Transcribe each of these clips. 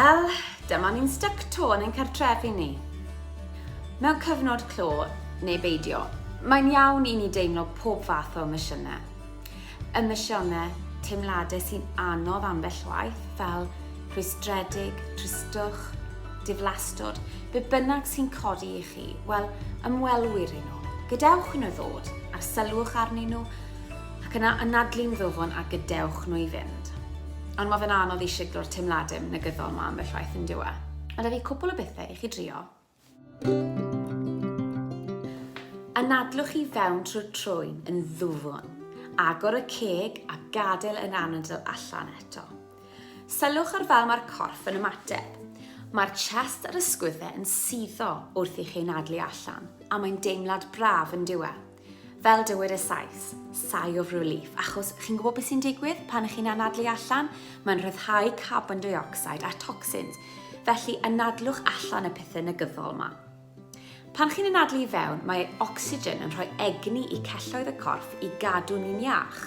Wel, dyma ni'n styc to yn ein cartrefi ni. Mewn cyfnod clo neu beidio, mae'n iawn i ni deimlo pob fath o emosiynau. Emosiynau, teimladau sy'n anodd ambell waith fel rhwystredig, tristwch, diflastod, be bynnag sy'n codi i chi, wel, ymwelwyr i nhw. Gadewch nhw ddod, a sylwch arnyn nhw, ac yna anadlu'n ddofn a gadewch nhw i fynd. Ond mae fe'n anodd i siglo'r teimladau negyddol yma ambell waith yn diwe. Mae 'da fi cwpl o bethau i chi drio. Anadlwch i fewn trwy'r trwyn yn ddwfwn, agor y ceg a gadael yr anadl allan eto. Sylwch ar fel mae'r corff yn ymateb. Mae'r chest a'r ysgwyddau yn suddo wrth i chi anadlu allan, a mae'n deimlad braf yn diwe. Fel dywed y Sais, sigh of relief, achos chi'n gwybod beth sy'n digwydd pan chi'n anadlu allan? Mae'n rhyddhau carbon dioxide a toxins, felly anadlwch allan y pethau negyddol yma. Pan chi'n anadlu i fewn, mae ocsigen yn rhoi egni i celloedd y corff i gadw ni'n iach.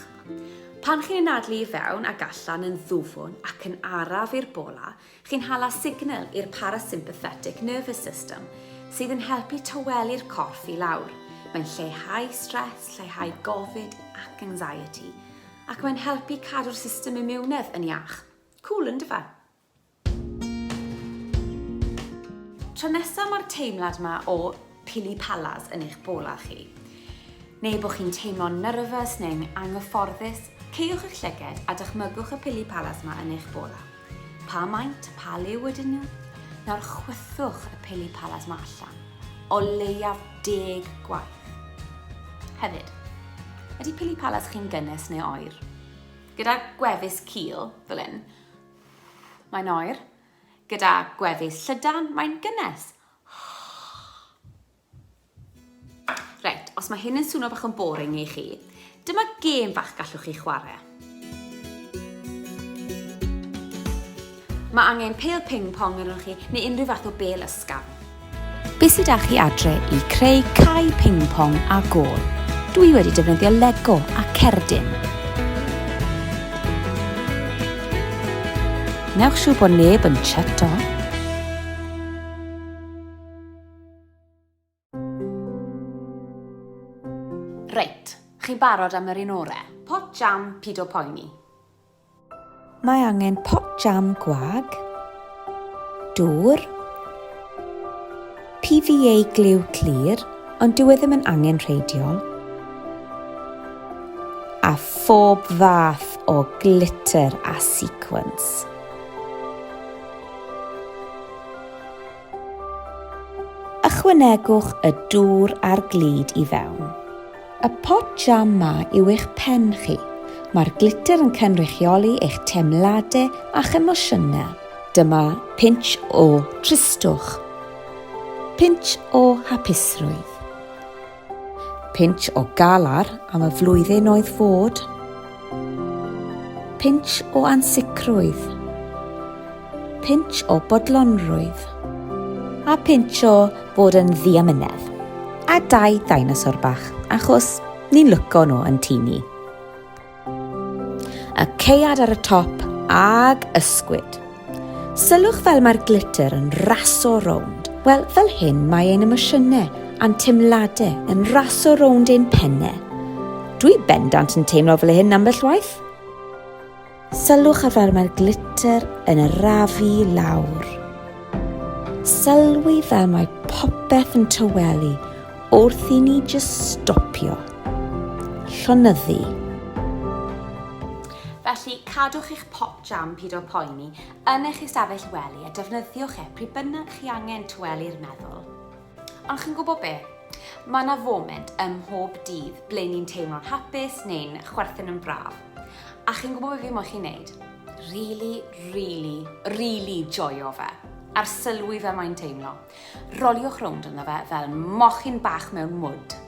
Pan chi'n anadlu i fewn ac allan yn ddwfwn ac yn araf i'r bola, chi'n hala signal i'r parasympathetic nervous system sydd yn helpu tawelu'r corff i lawr. Mae'n lleihau stres, lleihau gofid ac anxiety, ac mae'n helpu cadw'r system immunedd yn iach. Cool yn dyfa? Tro nesaf mae'r teimlad yma o pili palas yn eich bola chi, neu bod chi'n teimlo'n nerfus neu'n anghyfforddus, ceiwch eich llyged a dychmygwch y pili palas yma yn eich bola. Pa maint, pa liw ydyn nhw? Nawr chwythwch y pili palas yma allan, o leiaf 10 gwaith. Hefyd, ydy pili palas chi'n gynnes neu oer? Gyda gwefus cil, fel hyn, mae'n oer. Gyda gwefus llydan, mae'n gynnes. Reit, os mae hyn yn swnio bach yn boring i chi, dyma gêm bach gallwch chi chwarae. Mae angen pêl ping-pong arnoch chi neu unrhyw fath o bêl ysgafn. Be sydd â chi adre i creu cae ping-pong a gôl? Dwi wedi defnyddio Lego a cerdyn. Newch siŵr bod neb yn chyto. Reit, chi'n barod am yr un orau. Pot jam pido poeni. Mae angen pot jam gwag, dŵr, PVA gliw clir, ond dyw e ddim yn angen reidiol, a phob fath o glitter a sequins. Ychwanegwch y dŵr a'r glud i fewn. Y pot jam ma yw eich pen chi. Mae'r glitter yn cynrychioli eich teimladau a'ch emosiynau. Dyma pinch o tristwch, pinch o hapusrwydd, pinch o galar am y flwyddyn oedd fod, pinch o ansicrwydd, pinch o bodlonrwydd, a pinch o fod yn ddiamynedd, a 2 deinosor bach, achos ni'n lwco nhw yn tini. Y ceuad ar y top ag ysgwyd. Sylwch fel mae'r glitter yn raso rownd. Wel, fel hyn mae ein emosiynau a'n teimladau yn raso rownd ein pennau. Dwi bendant yn teimlo fel hyn ambell waith. Sylwch ar fel mae'r glitter yn arafu lawr. Sylwi fel mae popeth yn tywelu wrth i ni jyst stopio. Llonyddu. Felly, cadwch eich pot jam pido poeni yn eich ystafell wely a defnyddiwch pryd bynnag chi angen tyweli'r meddwl. Ond chi'n gwybod be? Mae yna foment ym mhob dydd ble ni'n teimlo'n hapus neu'n chwerthin yn braf. A chi'n gwybod beth fi moyn chi'n neud? Really joio fe. Ar sylwi fe mae'n teimlo. Roliwch rownd yna fe fel mochyn bach mewn mwd.